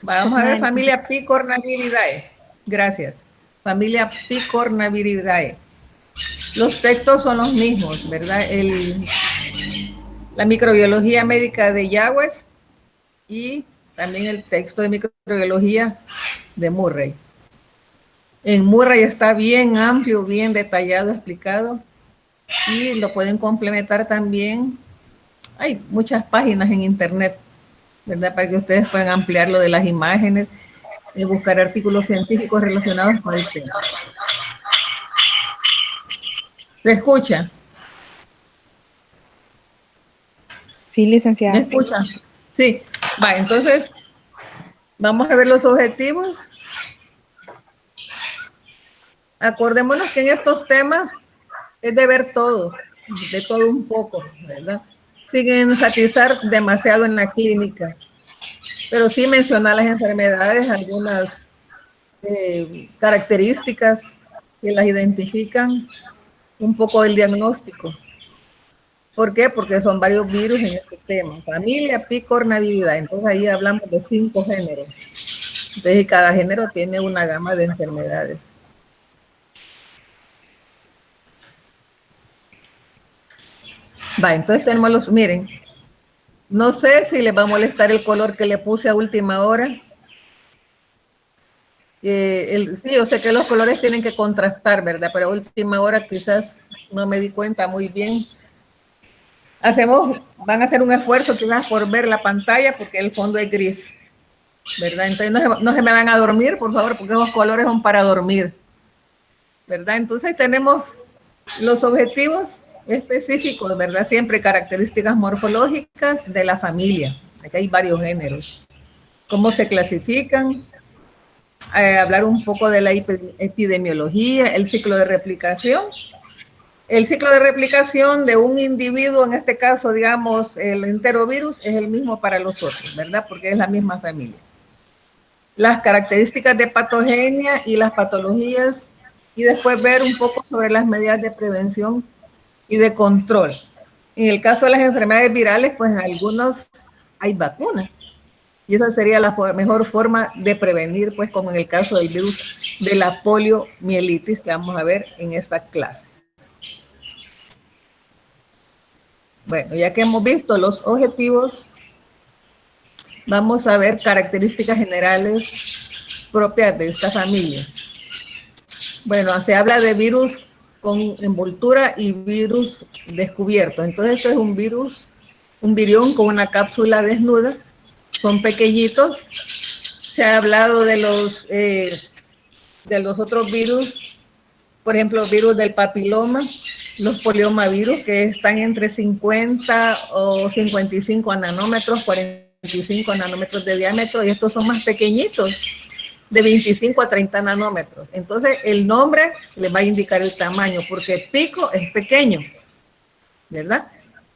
Vamos a ver, familia Picornaviridae. Gracias. Familia Picornaviridae. Los textos son los mismos, ¿verdad? La microbiología médica de Yagüez y también el texto de microbiología de Murray. En Murray está bien amplio, bien detallado, explicado, y lo pueden complementar también. Hay muchas páginas en internet, ¿verdad? Para que ustedes puedan ampliar lo de las imágenes y buscar artículos científicos relacionados con el tema. ¿Se escucha? Sí, licenciada. ¿Me escucha? Sí. Va, entonces vamos a ver los objetivos. Acordémonos que en estos temas es de ver todo, de todo un poco, ¿verdad? Sin enfatizar demasiado en la clínica, pero sí mencionar las enfermedades, algunas características que las identifican, un poco del diagnóstico. ¿Por qué? Porque son varios virus en este tema. Familia, picornaviridae. Entonces ahí hablamos de 5 géneros. Entonces cada género tiene una gama de enfermedades. Va, entonces tenemos los, miren, no sé si les va a molestar el color que le puse a última hora. Sí, yo sé que los colores tienen que contrastar, ¿verdad? Pero a última hora quizás no me di cuenta muy bien. Van a hacer un esfuerzo quizás por ver la pantalla porque el fondo es gris, ¿verdad? Entonces no se me van a dormir, por favor, porque esos colores son para dormir, ¿verdad? Entonces tenemos los objetivos específicos, ¿verdad? Siempre características morfológicas de la familia. Aquí hay varios géneros. ¿Cómo se clasifican? Hablar un poco de la epidemiología, el ciclo de replicación. El ciclo de replicación de un individuo, en este caso, digamos, el enterovirus, es el mismo para los otros, ¿verdad? Porque es la misma familia. Las características de patogenia y las patologías, y después ver un poco sobre las medidas de prevención y de control. En el caso de las enfermedades virales, pues en algunos hay vacunas. Y esa sería la mejor forma de prevenir, pues como en el caso del virus de la poliomielitis que vamos a ver en esta clase. Bueno, ya que hemos visto los objetivos, vamos a ver características generales propias de esta familia. Bueno, se habla de virus con envoltura y virus descubierto. Entonces, esto es un virus, un virión con una cápsula desnuda. Son pequeñitos. Se ha hablado de los otros virus, por ejemplo, virus del papiloma, los poliomavirus, que están entre 50 o 55 nanómetros, 45 nanómetros de diámetro, y estos son más pequeñitos, de 25 a 30 nanómetros. Entonces, el nombre les va a indicar el tamaño, porque pico es pequeño, ¿verdad?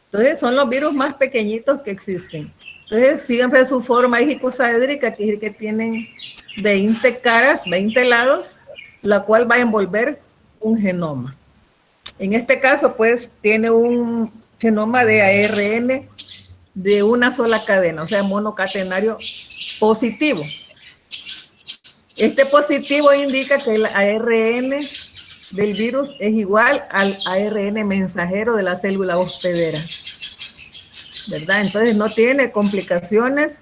Entonces, son los virus más pequeñitos que existen. Entonces, siempre su forma icosaédrica, que es que tienen 20 caras, 20 lados, la cual va a envolver un genoma. En este caso, pues, tiene un genoma de ARN de una sola cadena, o sea, monocatenario positivo. Este positivo indica que el ARN del virus es igual al ARN mensajero de la célula hospedera, ¿verdad? Entonces no tiene complicaciones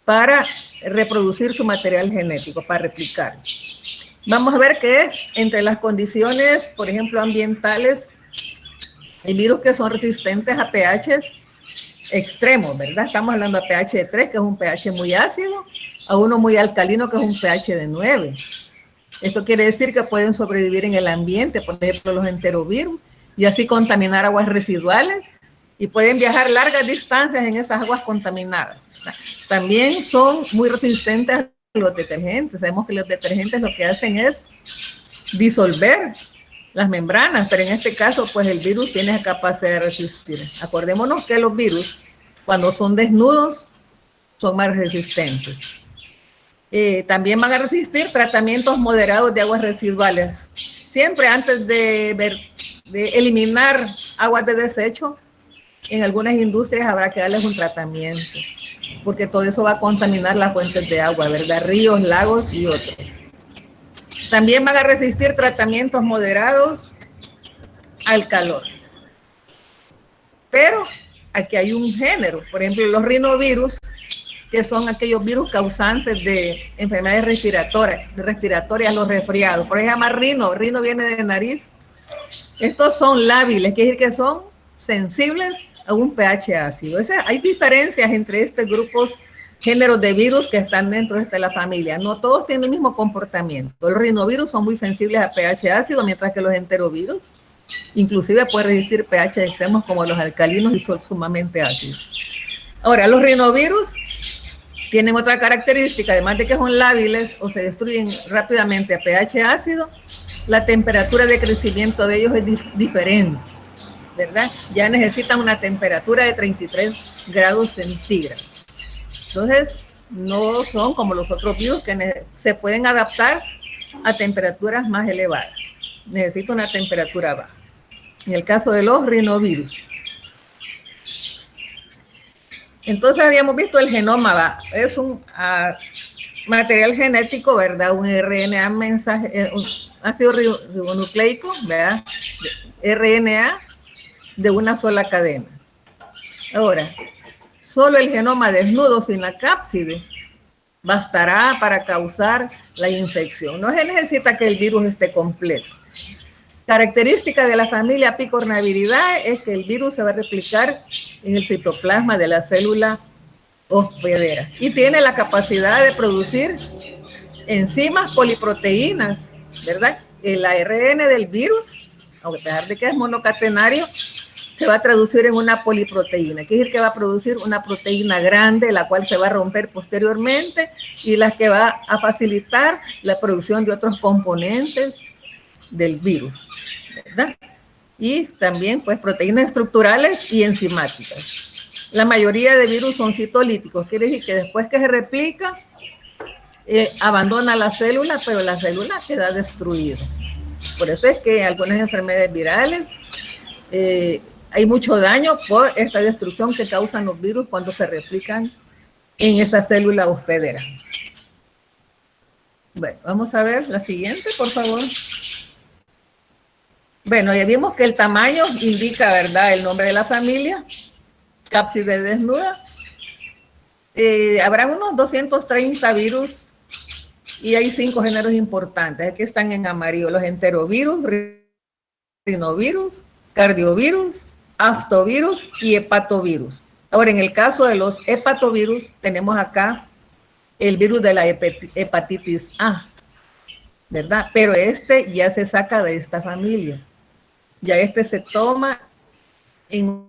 para reproducir su material genético, para replicar. Vamos a ver que entre las condiciones, por ejemplo, ambientales, hay virus que son resistentes a pHs extremos, ¿verdad? Estamos hablando de pH de 3, que es un pH muy ácido, a uno muy alcalino, que es un pH de 9. Esto quiere decir que pueden sobrevivir en el ambiente, por ejemplo, los enterovirus, y así contaminar aguas residuales, y pueden viajar largas distancias en esas aguas contaminadas. También son muy resistentes a los detergentes. Sabemos que los detergentes lo que hacen es disolver las membranas, pero en este caso, pues el virus tiene la capacidad de resistir. Acordémonos que los virus, cuando son desnudos, son más resistentes. También van a resistir tratamientos moderados de aguas residuales. Siempre antes de eliminar aguas de desecho, en algunas industrias habrá que darles un tratamiento. porque todo eso va a contaminar las fuentes de agua, ¿verdad? Ríos, lagos y otros. También van a resistir tratamientos moderados al calor. Pero aquí hay un género, por ejemplo, los rinovirus, que son aquellos virus causantes de enfermedades respiratorias, los resfriados. Por eso se llama rino viene de nariz. Estos son lábiles, quiere decir que son sensibles a un pH ácido. Hay diferencias entre estos grupos, géneros de virus que están dentro de la familia. No todos tienen el mismo comportamiento. Los rinovirus son muy sensibles a pH ácido, mientras que los enterovirus inclusive pueden resistir pH extremos como los alcalinos y son sumamente ácidos. Ahora, los rinovirus tienen otra característica, además de que son lábiles o se destruyen rápidamente a pH ácido, la temperatura de crecimiento de ellos es diferente, ¿verdad? Ya necesitan una temperatura de 33 grados centígrados. Entonces, no son como los otros virus que se pueden adaptar a temperaturas más elevadas. Necesita una temperatura baja. En el caso de los rinovirus. Entonces habíamos visto el genoma, es un material genético, ¿verdad? Un RNA un ácido ribonucleico, ¿verdad? RNA de una sola cadena. Ahora, solo el genoma desnudo sin la cápside bastará para causar la infección. No se necesita que el virus esté completo. Característica de la familia Picornaviridae es que el virus se va a replicar en el citoplasma de la célula hospedera y tiene la capacidad de producir enzimas poliproteínas, ¿verdad? El ARN del virus, a pesar de que es monocatenario, se va a traducir en una poliproteína. Quiere decir que va a producir una proteína grande, la cual se va a romper posteriormente y la que va a facilitar la producción de otros componentes del virus, ¿verdad? Y también, pues, proteínas estructurales y enzimáticas. La mayoría de virus son citolíticos, quiere decir que después que se replica, abandona la célula, pero la célula queda destruida. Por eso es que algunas enfermedades virales hay mucho daño por esta destrucción que causan los virus cuando se replican en esa célula hospedera. Bueno, vamos a ver la siguiente, por favor. Bueno, ya vimos que el tamaño indica, ¿verdad?, el nombre de la familia, cápside desnuda. Habrá unos 230 virus y hay 5 géneros importantes. Aquí están en amarillo: los enterovirus, rinovirus, cardiovirus, aftovirus y hepatovirus. Ahora, en el caso de los hepatovirus, tenemos acá el virus de la hepatitis A, ¿verdad? Pero este ya se saca de esta familia. Ya este se toma en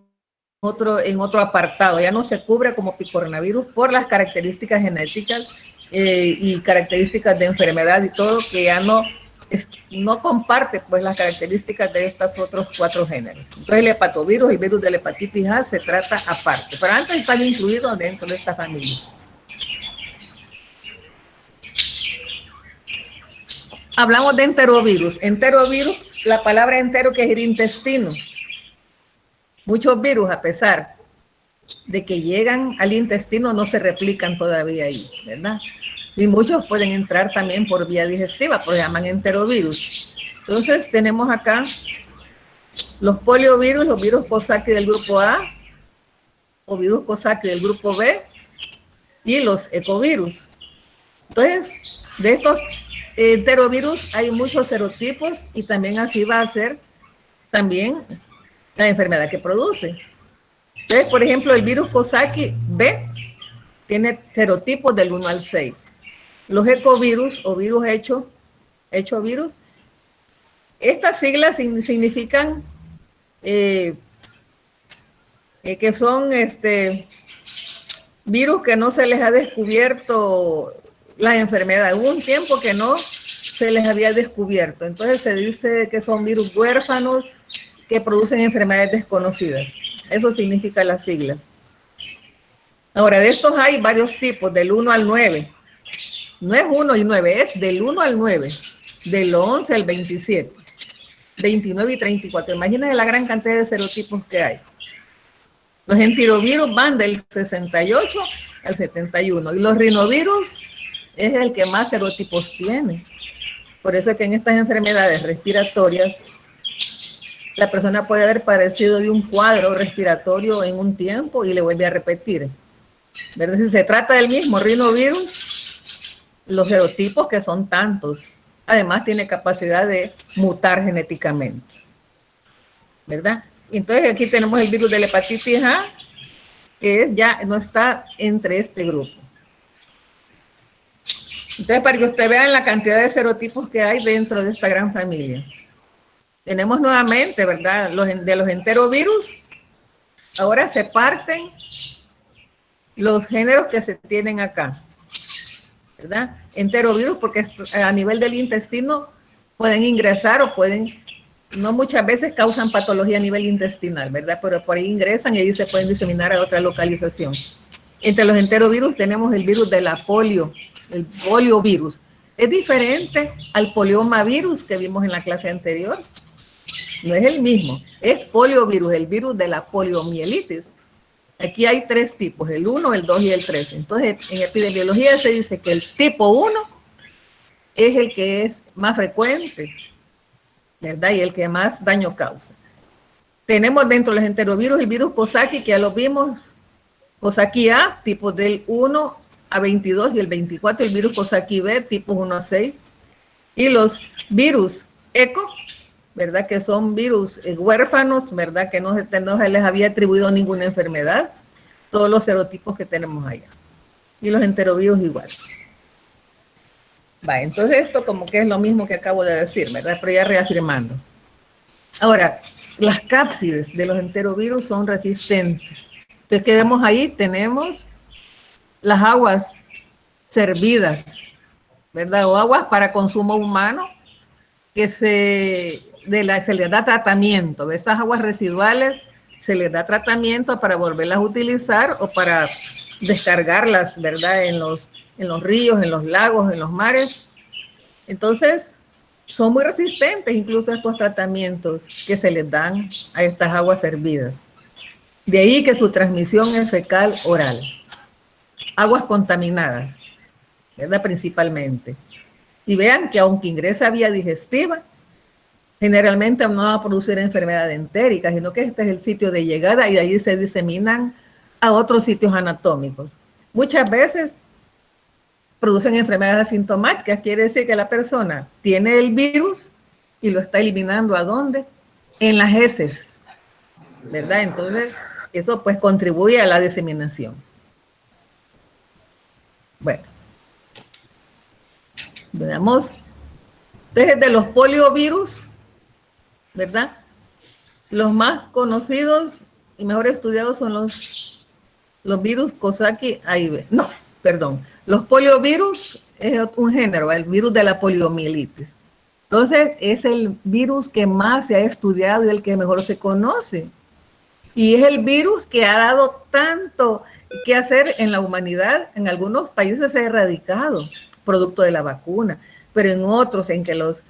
otro apartado, ya no se cubre como picornavirus por las características genéticas y características de enfermedad y todo, que ya no comparte, pues, las características de estos otros 4 géneros. Entonces el hepatovirus, el virus de la hepatitis A, se trata aparte, pero antes están incluidos dentro de esta familia. Hablamos de enterovirus. Enterovirus, la palabra entero quiere decir intestino. Muchos virus, a pesar de que llegan al intestino, no se replican todavía ahí, ¿verdad? Y muchos pueden entrar también por vía digestiva, por eso se llaman enterovirus. Entonces tenemos acá los poliovirus, los virus Coxsackie del grupo A, o virus Coxsackie del grupo B, y los ecovirus. Entonces, de estos enterovirus hay muchos serotipos y también así va a ser también la enfermedad que produce. Entonces, por ejemplo, el virus Coxsackie B tiene serotipos del 1 al 6. Los ecovirus o virus hecho virus, estas siglas significan que son virus que no se les ha descubierto la enfermedad. Hubo un tiempo que no se les había descubierto. Entonces se dice que son virus huérfanos que producen enfermedades desconocidas. Eso significa las siglas. Ahora, de estos hay varios tipos, del 1 al 9. No es 1 y 9, es del 1 al 9, del 11 al 27, 29 y 34. Imagínense la gran cantidad de serotipos que hay. Los enterovirus van del 68 al 71. Y los rinovirus es el que más serotipos tiene. Por eso es que en estas enfermedades respiratorias, la persona puede haber padecido de un cuadro respiratorio en un tiempo y le vuelve a repetir. ¿Verdad? Si se trata del mismo rinovirus, los serotipos que son tantos, además tiene capacidad de mutar genéticamente. ¿Verdad? Entonces aquí tenemos el virus de la hepatitis A, que ya no está entre este grupo. Entonces, para que usted vea la cantidad de serotipos que hay dentro de esta gran familia. Tenemos nuevamente, ¿verdad? De los enterovirus, ahora se parten los géneros que se tienen acá, ¿verdad? Enterovirus, porque a nivel del intestino pueden ingresar o pueden, no muchas veces causan patología a nivel intestinal, ¿verdad? Pero por ahí ingresan y ahí se pueden diseminar a otra localización. Entre los enterovirus tenemos el virus de la polio, el poliovirus. Es diferente al poliomavirus que vimos en la clase anterior. No es el mismo, es poliovirus, el virus de la poliomielitis. Aquí hay 3 tipos, el 1, el 2 y el 3. Entonces, en epidemiología se dice que el tipo 1 es el que es más frecuente, ¿verdad? Y el que más daño causa. Tenemos dentro de los enterovirus el virus Coxsackie, que ya lo vimos, Coxsackie A, tipo del 1 a 22 y el 24, el virus Coxsackie B, tipo 1 a 6. Y los virus ECO, ¿verdad? Que son virus huérfanos, ¿verdad? Que no se les había atribuido ninguna enfermedad. Todos los serotipos que tenemos allá. Y los enterovirus igual. Va, entonces esto como que es lo mismo que acabo de decir, ¿verdad? Pero ya reafirmando. Ahora, las cápsides de los enterovirus son resistentes. Entonces, ¿qué vemos ahí? Tenemos las aguas servidas, ¿verdad? O aguas para consumo humano, que se les da tratamiento. De esas aguas residuales se les da tratamiento para volverlas a utilizar o para descargarlas, ¿verdad? En los ríos, en los lagos, en los mares. Entonces, son muy resistentes incluso a estos tratamientos que se les dan a estas aguas servidas. De ahí que su transmisión es fecal oral. Aguas contaminadas, ¿verdad? Principalmente. Y vean que aunque ingresa vía digestiva, generalmente no va a producir enfermedad entérica, sino que este es el sitio de llegada y de ahí se diseminan a otros sitios anatómicos. Muchas veces producen enfermedades asintomáticas, quiere decir que la persona tiene el virus y lo está eliminando ¿a dónde? En las heces, ¿verdad? Entonces, eso pues contribuye a la diseminación. Bueno, veamos. Entonces, de los poliovirus, ¿verdad? Los más conocidos y mejor estudiados son los virus Coxsackie A y B. No, perdón. Los poliovirus es un género, el virus de la poliomielitis. Entonces, es el virus que más se ha estudiado y el que mejor se conoce. Y es el virus que ha dado tanto que hacer en la humanidad. En algunos países se ha erradicado, producto de la vacuna, pero en otros, en que las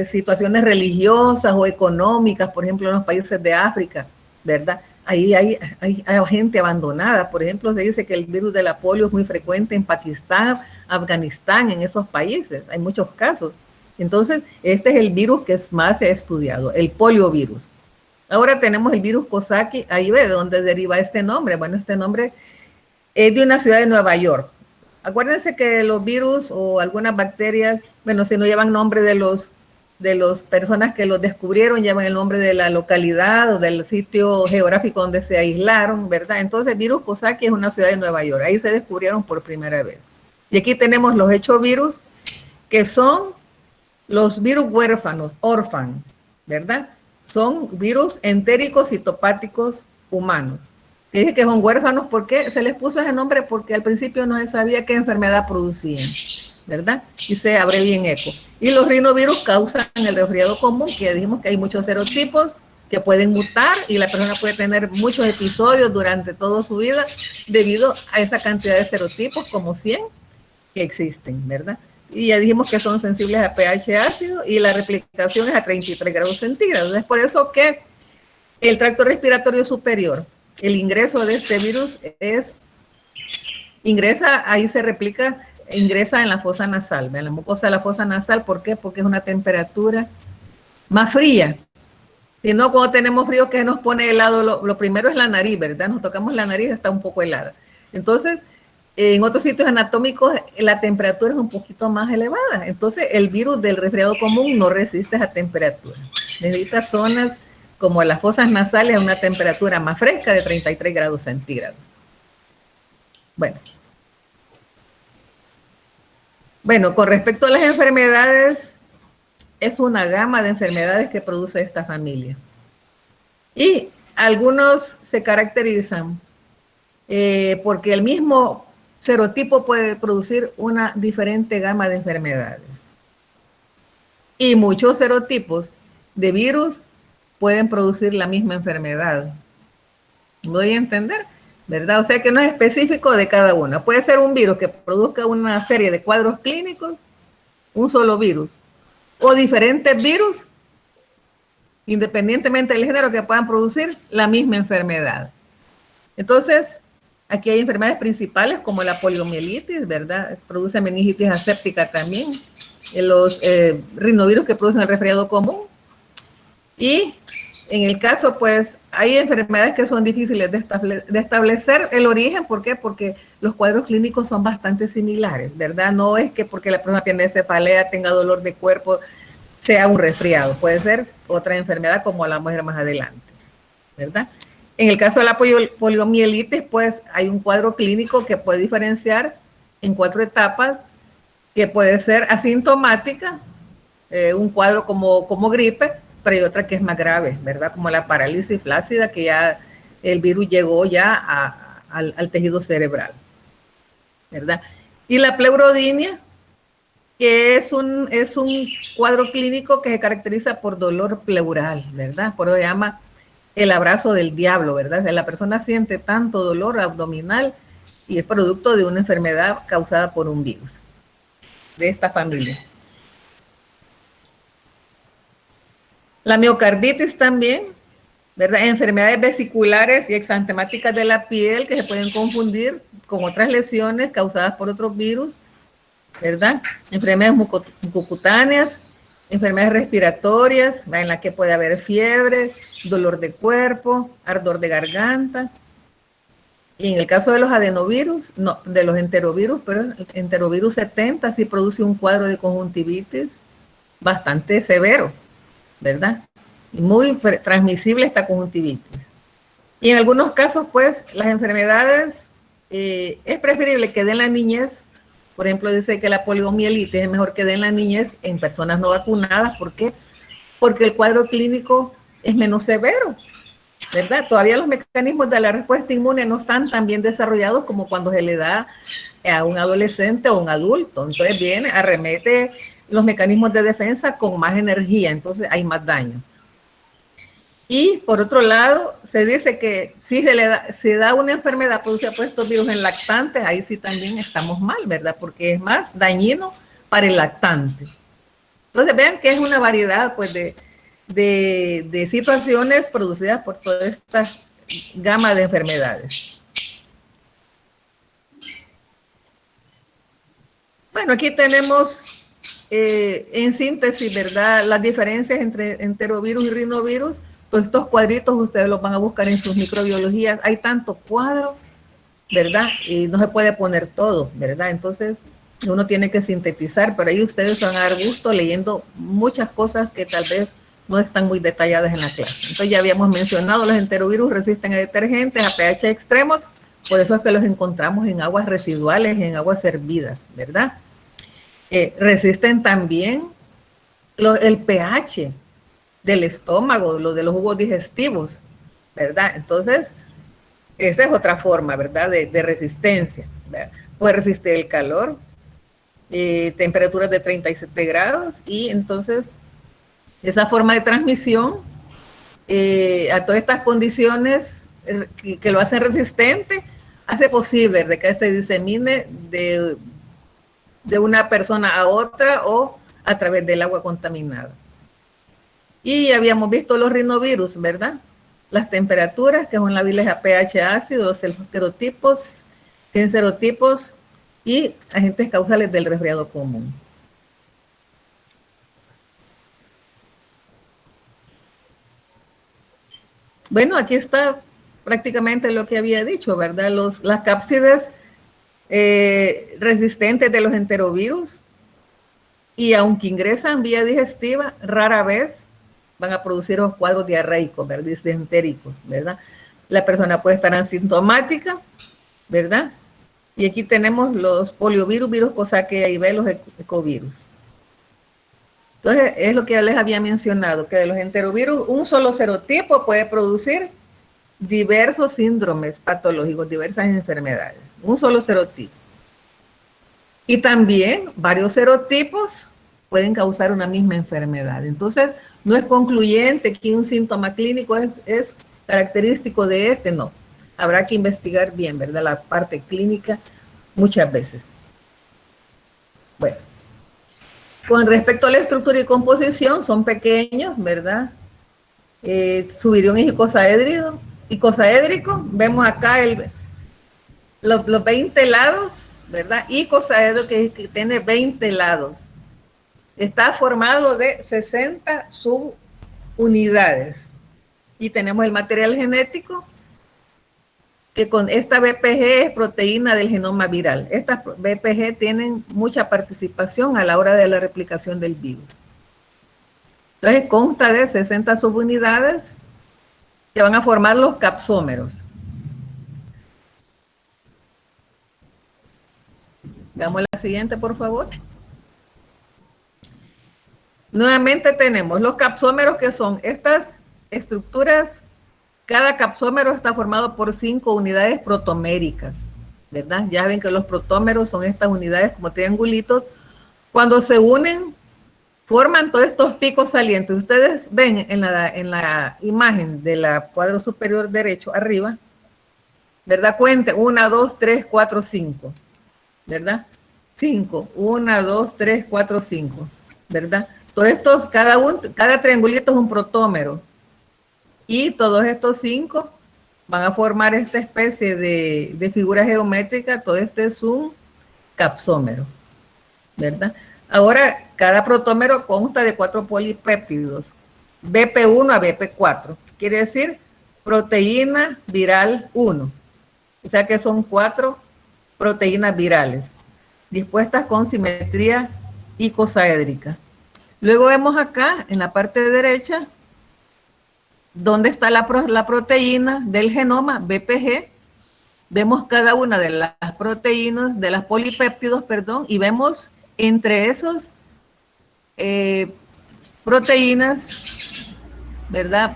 situaciones religiosas o económicas, por ejemplo, en los países de África, ¿verdad? Ahí hay gente abandonada. Por ejemplo, se dice que el virus de la polio es muy frecuente en Pakistán, Afganistán, en esos países. Hay muchos casos. Entonces, este es el virus que más se ha estudiado, el poliovirus. Ahora tenemos el virus Coxsackie A y B, ¿de dónde deriva este nombre? Bueno, este nombre es de una ciudad de Nueva York. Acuérdense que los virus o algunas bacterias, bueno, si no llevan nombre de las personas que los descubrieron, llevan el nombre de la localidad o del sitio geográfico donde se aislaron, ¿verdad? Entonces, el virus Coxsackie es una ciudad de Nueva York. Ahí se descubrieron por primera vez. Y aquí tenemos los hechovirus, que son los virus huérfanos, orphan, ¿verdad? Son virus entéricos citopáticos humanos. Dije que son huérfanos, ¿por qué se les puso ese nombre? Porque al principio no se sabía qué enfermedad producían, ¿verdad? Y se abrevia en ECO. Y los rinovirus causan el resfriado común, que dijimos que hay muchos serotipos que pueden mutar y la persona puede tener muchos episodios durante toda su vida debido a esa cantidad de serotipos, como 100, que existen, ¿verdad? Y ya dijimos que son sensibles a pH ácido y la replicación es a 33 grados centígrados. Es por eso que el tracto respiratorio superior, el ingreso de este virus es ingresa, ahí se replica, ingresa en la fosa nasal, en la mucosa de la fosa nasal. ¿Por qué? Porque es una temperatura más fría. Si no, cuando tenemos frío, que nos pone helado, lo primero es la nariz, ¿verdad? Nos tocamos la nariz, está un poco helada. Entonces, en otros sitios anatómicos, la temperatura es un poquito más elevada. Entonces, el virus del resfriado común no resiste esa temperatura. Necesita zonas como las fosas nasales a una temperatura más fresca de 33 grados centígrados. Bueno, con respecto a las enfermedades, es una gama de enfermedades que produce esta familia. Y algunos se caracterizan porque el mismo serotipo puede producir una diferente gama de enfermedades. Y muchos serotipos de virus pueden producir la misma enfermedad. ¿Me doy a entender? ¿Verdad? O sea que no es específico de cada una. Puede ser un virus que produzca una serie de cuadros clínicos, un solo virus, o diferentes virus, independientemente del género, que puedan producir la misma enfermedad. Entonces, aquí hay enfermedades principales como la poliomielitis, ¿verdad? Produce meningitis aséptica también, los rinovirus que producen el resfriado común. Y en el caso, pues, hay enfermedades que son difíciles de establecer el origen. ¿Por qué? Porque los cuadros clínicos son bastante similares, ¿verdad? No es que porque la persona tiene cefalea, tenga dolor de cuerpo, sea un resfriado. Puede ser otra enfermedad como la mujer más adelante, ¿verdad? En el caso de la poliomielitis, pues, hay un cuadro clínico que puede diferenciar en 4 etapas, que puede ser asintomática, un cuadro como gripe, pero hay otra que es más grave, ¿verdad? Como la parálisis flácida, que ya el virus llegó ya al tejido cerebral, ¿verdad? Y la pleurodinia, que es un cuadro clínico que se caracteriza por dolor pleural, ¿verdad? Por eso se llama el abrazo del diablo, ¿verdad? O sea, la persona siente tanto dolor abdominal y es producto de una enfermedad causada por un virus de esta familia. La miocarditis también, ¿verdad? Enfermedades vesiculares y exantemáticas de la piel que se pueden confundir con otras lesiones causadas por otros virus, ¿verdad? Enfermedades mucocutáneas, enfermedades respiratorias, en las que puede haber fiebre, dolor de cuerpo, ardor de garganta. Y en el caso de los adenovirus, no, de los enterovirus, pero el enterovirus 70 sí produce un cuadro de conjuntivitis bastante severo, ¿verdad? Y muy transmisible esta conjuntivitis. Y en algunos casos, pues, las enfermedades es preferible que den la niñez. Por ejemplo, dice que la poliomielitis es mejor que den la niñez en personas no vacunadas. ¿Por qué? Porque el cuadro clínico es menos severo, ¿verdad? Todavía los mecanismos de la respuesta inmune no están tan bien desarrollados como cuando se le da a un adolescente o un adulto. Entonces arremete los mecanismos de defensa con más energía, entonces hay más daño. Y por otro lado, se dice que si se da una enfermedad producida por estos virus en lactantes, ahí sí también estamos mal, ¿verdad? Porque es más dañino para el lactante. Entonces vean que es una variedad, pues, de situaciones producidas por toda esta gama de enfermedades. Bueno, aquí tenemos en síntesis, ¿verdad?, las diferencias entre enterovirus y rinovirus. Todos estos cuadritos ustedes los van a buscar en sus microbiologías. Hay tantos cuadros, ¿verdad? Y no se puede poner todo, ¿verdad? Entonces uno tiene que sintetizar, pero ahí ustedes van a dar gusto leyendo muchas cosas que tal vez no están muy detalladas en la clase. Entonces ya habíamos mencionado, los enterovirus resisten a detergentes, a pH extremos, por eso es que los encontramos en aguas residuales, en aguas hervidas, ¿verdad? Resisten también el pH del estómago, lo de los jugos digestivos, ¿verdad? Entonces, esa es otra forma, ¿verdad?, de resistencia, ¿verdad? Puede resistir el calor, temperaturas de 37 grados, y entonces esa forma de transmisión a todas estas condiciones que lo hacen resistente, hace posible de que se disemine de una persona a otra o a través del agua contaminada. Y habíamos visto los rinovirus, ¿verdad? Las temperaturas, que son lábiles a pH ácido, los serotipos tienen serotipos y agentes causales del resfriado común. Bueno, aquí está prácticamente lo que había dicho, ¿verdad? Las cápsides resistentes de los enterovirus, y aunque ingresan vía digestiva, rara vez van a producir los cuadros diarreicos, ¿verdad? Disentéricos, ¿verdad? La persona puede estar asintomática, ¿verdad? Y aquí tenemos los poliovirus, virus cosaquea y B, los ecovirus. Entonces, es lo que ya les había mencionado, que de los enterovirus, un solo serotipo puede producir diversos síndromes patológicos, diversas enfermedades. Un solo serotipo. Y también varios serotipos pueden causar una misma enfermedad. Entonces, no es concluyente que un síntoma clínico es característico de este, no. Habrá que investigar bien, ¿verdad? La parte clínica muchas veces. Bueno. Con respecto a la estructura y composición, son pequeños, ¿verdad? Subirión y icosaédrico. Vemos acá los 20 lados, ¿verdad? Icosaédrico que tiene 20 lados. Está formado de 60 subunidades. Y tenemos el material genético, que con esta BPG es proteína del genoma viral. Estas BPG tienen mucha participación a la hora de la replicación del virus. Entonces consta de 60 subunidades que van a formar los capsómeros. Veamos la siguiente, por favor. Nuevamente tenemos los capsómeros, que son estas estructuras. Cada capsómero está formado por 5 unidades protoméricas, ¿verdad? Ya ven que los protómeros son estas unidades como triangulitos. Cuando se unen, forman todos estos picos salientes. Ustedes ven en la imagen de la cuadro superior derecho arriba, ¿verdad? Cuente 1, 2, 3, 4, 5, ¿verdad? 5, 1, 2, 3, 4, 5, ¿verdad? Todos estos, cada triangulito es un protómero. Y todos estos 5 van a formar esta especie de figura geométrica. Todo este es un capsómero, ¿verdad? Ahora, cada protómero consta de 4 polipéptidos, BP1 a BP4. Quiere decir proteína viral 1. O sea que son 4 proteínas virales, dispuestas con simetría icosaédrica. Luego vemos acá, en la parte derecha, ¿dónde está la proteína del genoma BPG? Vemos cada una de las proteínas, de las polipéptidos, perdón, y vemos entre esos proteínas, ¿verdad?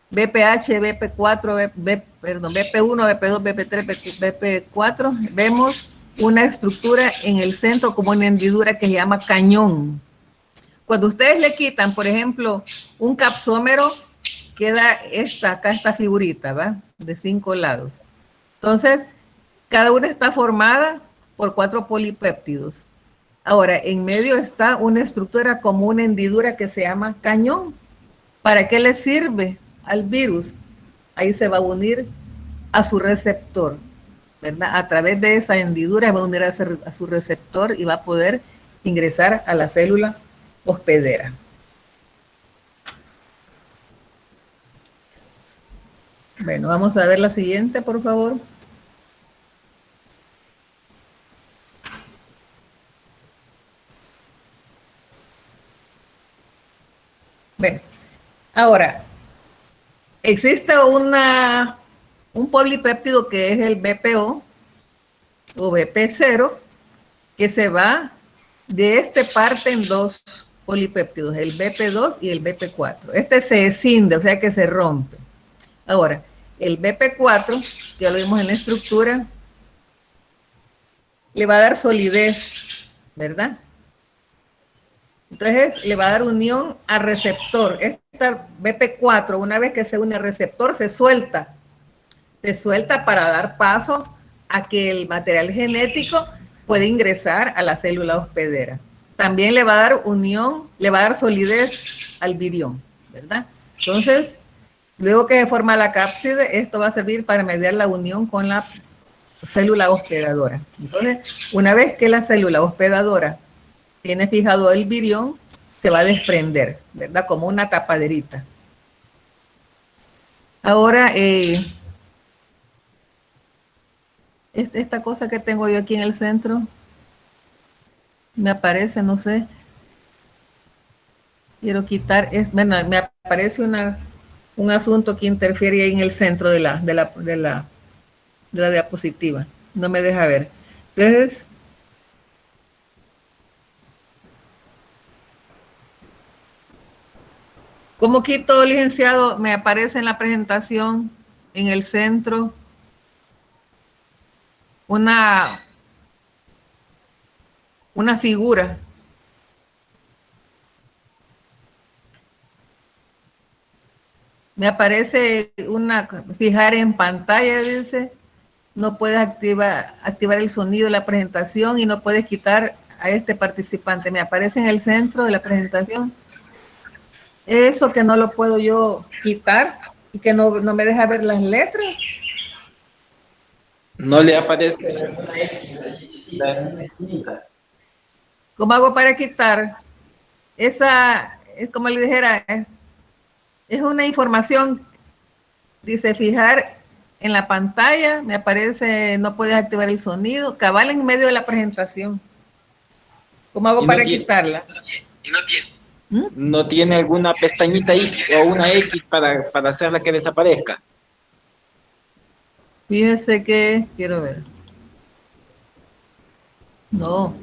BPH, BP4, BP1, BP2, BP3, BP4, vemos una estructura en el centro como una hendidura que se llama cañón. Cuando ustedes le quitan, por ejemplo, un capsómero, queda acá esta figurita, ¿va? De 5 lados. Entonces, cada una está formada por 4 polipéptidos. Ahora, en medio está una estructura como una hendidura que se llama cañón. ¿Para qué le sirve al virus? Ahí se va a unir a su receptor, ¿verdad? A través de esa hendidura va a unir a su receptor y va a poder ingresar a la célula hospedera. Bueno, vamos a ver la siguiente, por favor. Bueno, ahora, existe un polipéptido que es el BPO o BP0, que se va de parten 2 polipéptidos, el BP2 y el BP4. Este se escinde, o sea que se rompe. Ahora, el BP4, que ya lo vimos en la estructura, le va a dar solidez, ¿verdad? Entonces, le va a dar unión al receptor. Esta BP4, una vez que se une al receptor, se suelta. Se suelta para dar paso a que el material genético puede ingresar a la célula hospedera. También le va a dar unión, le va a dar solidez al virión, ¿verdad? Entonces, luego que se forma la cápside, esto va a servir para mediar la unión con la célula hospedadora. Entonces, una vez que la célula hospedadora tiene fijado el virión, se va a desprender, ¿verdad? Como una tapaderita. Ahora, esta cosa que tengo yo aquí en el centro, me aparece, no sé, quiero quitar, bueno, me aparece un asunto que interfiere ahí en el centro de la diapositiva, no me deja ver. Entonces, ¿cómo quito, licenciado? Me aparece en la presentación, en el centro, una figura. Me aparece fijar en pantalla, dice, no puedes activar el sonido de la presentación y no puedes quitar a este participante. Me aparece en el centro de la presentación. Eso que no lo puedo yo quitar y que no me deja ver las letras. No le aparece una X allí chiquita. ¿Cómo hago para quitar? Esa, es como le dijera, es una información, dice fijar en la pantalla, me aparece no puedes activar el sonido, cabal en medio de la presentación. ¿Cómo hago para quitarla? ¿No tiene alguna pestañita ahí o una X para hacerla que desaparezca? Fíjese que quiero ver. No.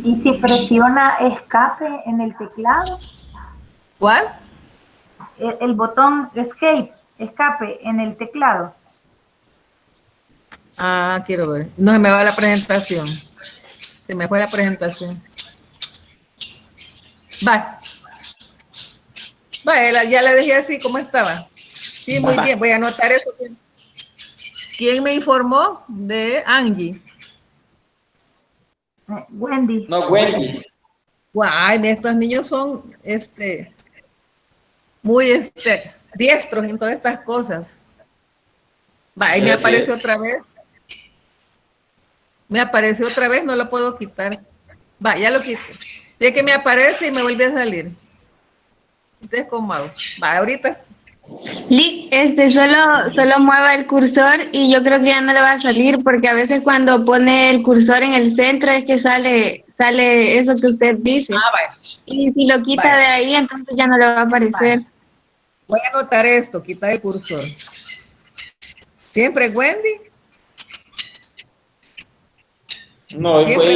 ¿Y si presiona escape en el teclado? ¿Cuál? El botón escape en el teclado. Ah, quiero ver. No, se me va la presentación. Se me fue la presentación. Va. Va, ya le dejé así como estaba. Sí, muy bien. Voy a anotar eso. ¿Quién me informó? De Angie. Wendy. No, Wendy. Guay, estos niños son muy diestros en todas estas cosas. Va, ahí me aparece otra vez. Me apareció otra vez, no lo puedo quitar. Va, ya lo quito. Ya que me aparece y me vuelve a salir. Entonces, ¿cómo hago? Va, ahorita. Lick, solo mueva el cursor y yo creo que ya no le va a salir porque a veces cuando pone el cursor en el centro es que sale eso que usted dice. Ah, vaya. Y si lo quita Vaya. de ahí, entonces ya no le va a aparecer. Vaya. Voy a anotar esto, quitar el cursor. ¿Siempre Wendy? No, fue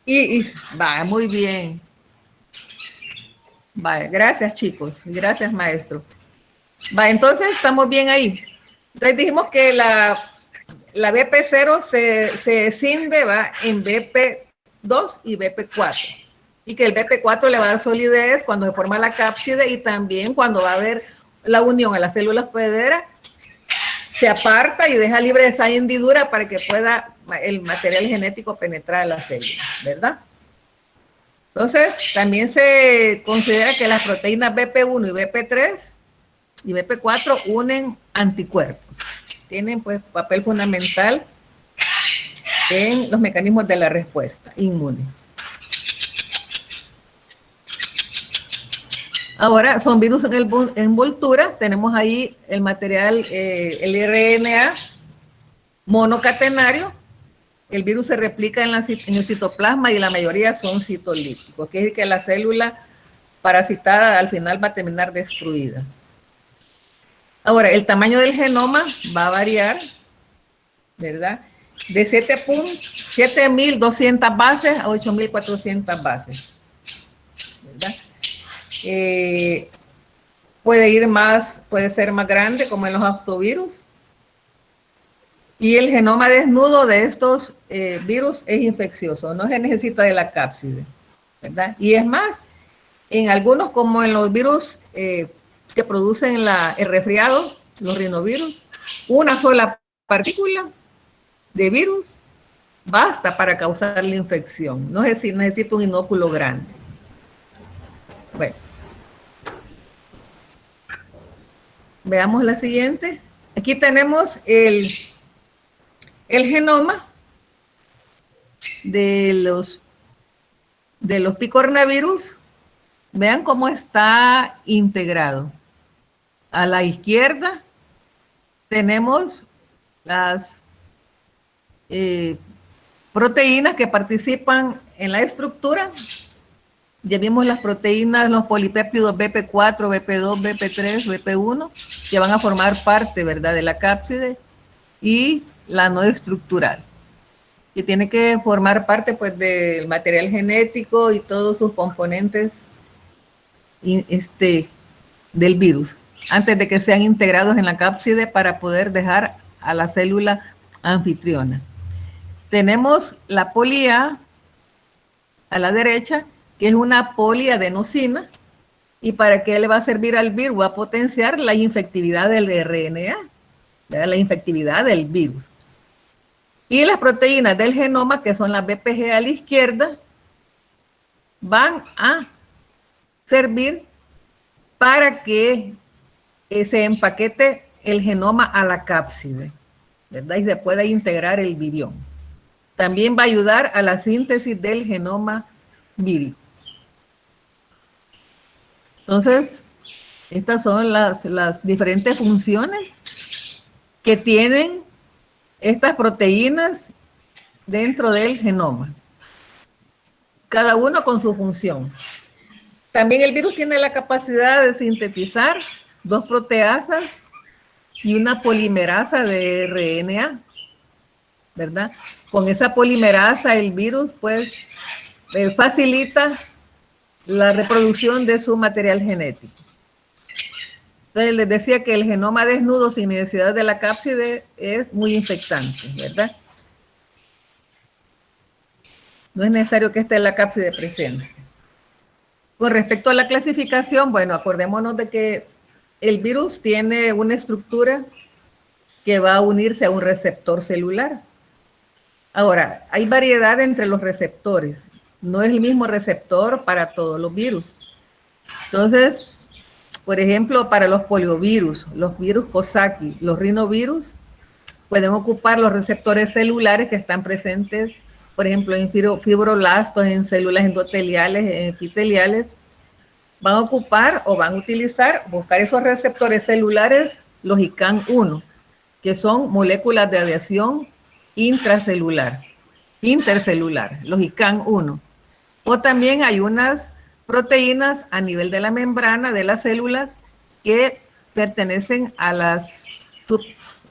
Iris. Va, muy bien. Vale, gracias chicos, gracias maestro. Va, entonces estamos bien ahí. Entonces dijimos que la BP0 se escinde, va, en BP2 y BP4. Y que el BP4 le va a dar solidez cuando se forma la cápside y también cuando va a haber la unión a las células hospederas, se aparta y deja libre esa hendidura para que pueda el material genético penetrar a la célula, ¿verdad? Entonces, también se considera que las proteínas BP1 y BP3 y BP4 unen anticuerpos. Tienen pues papel fundamental en los mecanismos de la respuesta inmune. Ahora, son virus en envoltura. Tenemos ahí el material, el RNA monocatenario. El virus se replica en el citoplasma y la mayoría son citolíticos, que es que la célula parasitada al final va a terminar destruida. Ahora, el tamaño del genoma va a variar, ¿verdad? De 7.200 bases a 8.400 bases, ¿verdad? Puede ser más grande, como en los aptovirus. Y el genoma desnudo de estos virus es infeccioso, no se necesita de la cápside, ¿verdad? Y es más, en algunos, como en los virus que producen el resfriado, los rinovirus, una sola partícula de virus basta para causar la infección. No necesita un inóculo grande. Bueno. Veamos la siguiente. Aquí tenemos El genoma de los picornavirus, vean cómo está integrado. A la izquierda tenemos las proteínas que participan en la estructura. Ya vimos las proteínas, los polipéptidos BP4, BP2, BP3, BP1, que van a formar parte, ¿verdad?, de la cápside, y la no estructural, que tiene que formar parte, pues, del material genético y todos sus componentes del virus, antes de que sean integrados en la cápside para poder dejar a la célula anfitriona. Tenemos la poli A a la derecha, que es una poliadenosina, y para qué le va a servir al virus, va a potenciar la infectividad del RNA, ¿verdad?, la infectividad del virus. Y las proteínas del genoma, que son las BPG a la izquierda, van a servir para que se empaquete el genoma a la cápside, ¿verdad?, y se pueda integrar el virión. También va a ayudar a la síntesis del genoma vírico. Entonces, estas son las diferentes funciones que tienen estas proteínas dentro del genoma, cada uno con su función. También el virus tiene la capacidad de sintetizar 2 proteasas y una polimerasa de RNA, ¿verdad? Con esa polimerasa el virus, pues, facilita la reproducción de su material genético. Entonces les decía que el genoma desnudo sin necesidad de la cápside es muy infectante, ¿verdad? No es necesario que esté la cápside presente. Con respecto a la clasificación, bueno, acordémonos de que el virus tiene una estructura que va a unirse a un receptor celular. Ahora, hay variedad entre los receptores. No es el mismo receptor para todos los virus. Entonces, por ejemplo, para los poliovirus, los virus Coxsackie, los rinovirus, pueden ocupar los receptores celulares que están presentes, por ejemplo, en fibroblastos, en células endoteliales, epiteliales. Van a ocupar o van a utilizar, buscar esos receptores celulares, los ICANN1, que son moléculas de adhesión intercelular, los ICANN1. O también hay unas proteínas a nivel de la membrana de las células que pertenecen a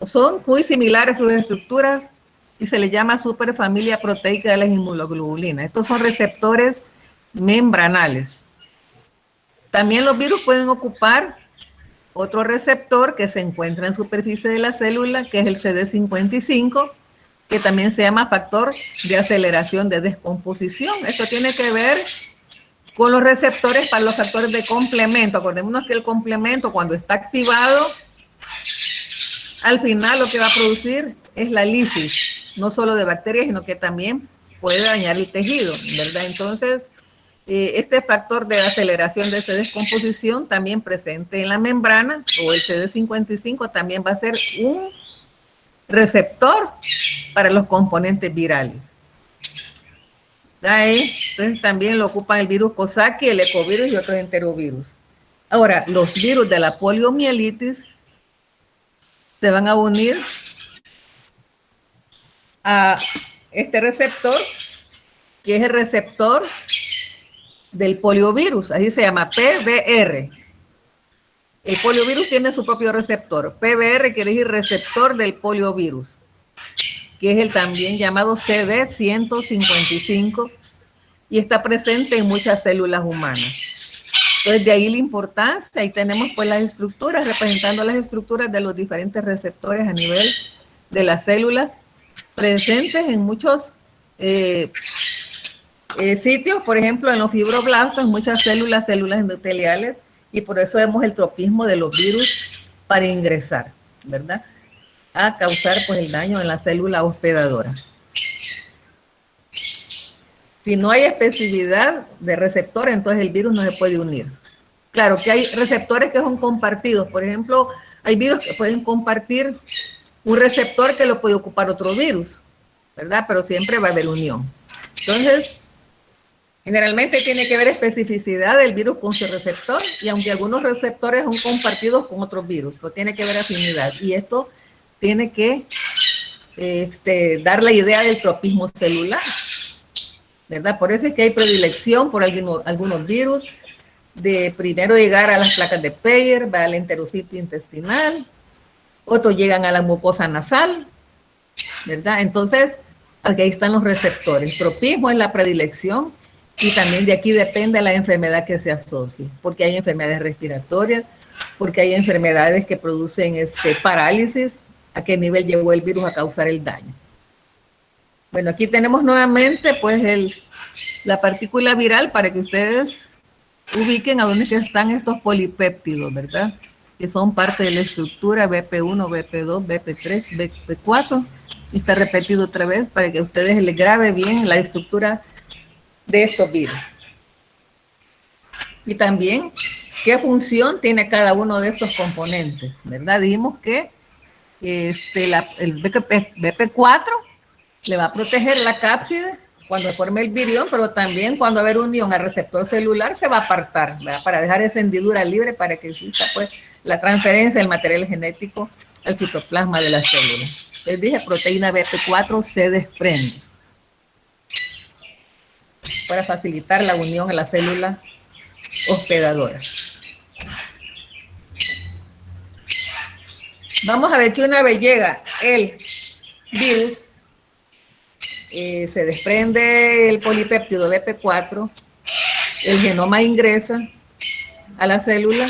son muy similares sus estructuras y se les llama superfamilia proteica de las inmunoglobulinas. Estos son receptores membranales. También los virus pueden ocupar otro receptor que se encuentra en superficie de la célula, que es el CD55, que también se llama factor de aceleración de descomposición. Esto tiene que ver con los receptores para los factores de complemento. Acordémonos que el complemento, cuando está activado, al final lo que va a producir es la lisis, no solo de bacterias, sino que también puede dañar el tejido, ¿verdad? Entonces, este factor de aceleración de esa descomposición también presente en la membrana, o el CD55, también va a ser un receptor para los componentes virales. Entonces también lo ocupan el virus Coxsackie, el ecovirus y otros enterovirus. Ahora, los virus de la poliomielitis se van a unir a este receptor, que es el receptor del poliovirus, así se llama, PBR. El poliovirus tiene su propio receptor. PBR quiere decir receptor del poliovirus, que es el también llamado CD155, y está presente en muchas células humanas. Entonces, de ahí la importancia. Ahí tenemos pues las estructuras, representando las estructuras de los diferentes receptores a nivel de las células, presentes en muchos sitios, por ejemplo, en los fibroblastos, muchas células endoteliales, y por eso vemos el tropismo de los virus para ingresar, ¿verdad?, a causar pues el daño en la célula hospedadora. Si no hay especificidad de receptor, entonces el virus no se puede unir. Claro que hay receptores que son compartidos. Por ejemplo, hay virus que pueden compartir un receptor que lo puede ocupar otro virus, ¿verdad? Pero siempre va a haber unión. Entonces, generalmente tiene que ver especificidad del virus con su receptor, y aunque algunos receptores son compartidos con otros virus, pues tiene que ver afinidad. Y esto tiene que dar la idea del tropismo celular, ¿verdad? Por eso es que hay predilección por algunos virus de primero llegar a las placas de Peyer, va al enterocito intestinal, otros llegan a la mucosa nasal, ¿verdad? Entonces, aquí están los receptores. Tropismo es la predilección, y también de aquí depende la enfermedad que se asocie, porque hay enfermedades respiratorias, porque hay enfermedades que producen parálisis, a qué nivel llegó el virus a causar el daño. Bueno, aquí tenemos nuevamente pues la partícula viral para que ustedes ubiquen a dónde están estos polipéptidos, ¿verdad? Que son parte de la estructura BP1, BP2, BP3, BP4. Y está repetido otra vez para que ustedes les grabe bien la estructura de estos virus. Y también qué función tiene cada uno de estos componentes, ¿verdad? Dijimos que el BP4 le va a proteger la cápside cuando forme el virión, pero también cuando va a haber unión al receptor celular se va a apartar, ¿verdad? Para dejar esa hendidura libre para que exista pues la transferencia del material genético al citoplasma de la célula. Les dije, proteína BP4 se desprende para facilitar la unión a la célula hospedadora. Vamos a ver que una vez llega el virus, se desprende el polipéptido BP4, el genoma ingresa a la célula,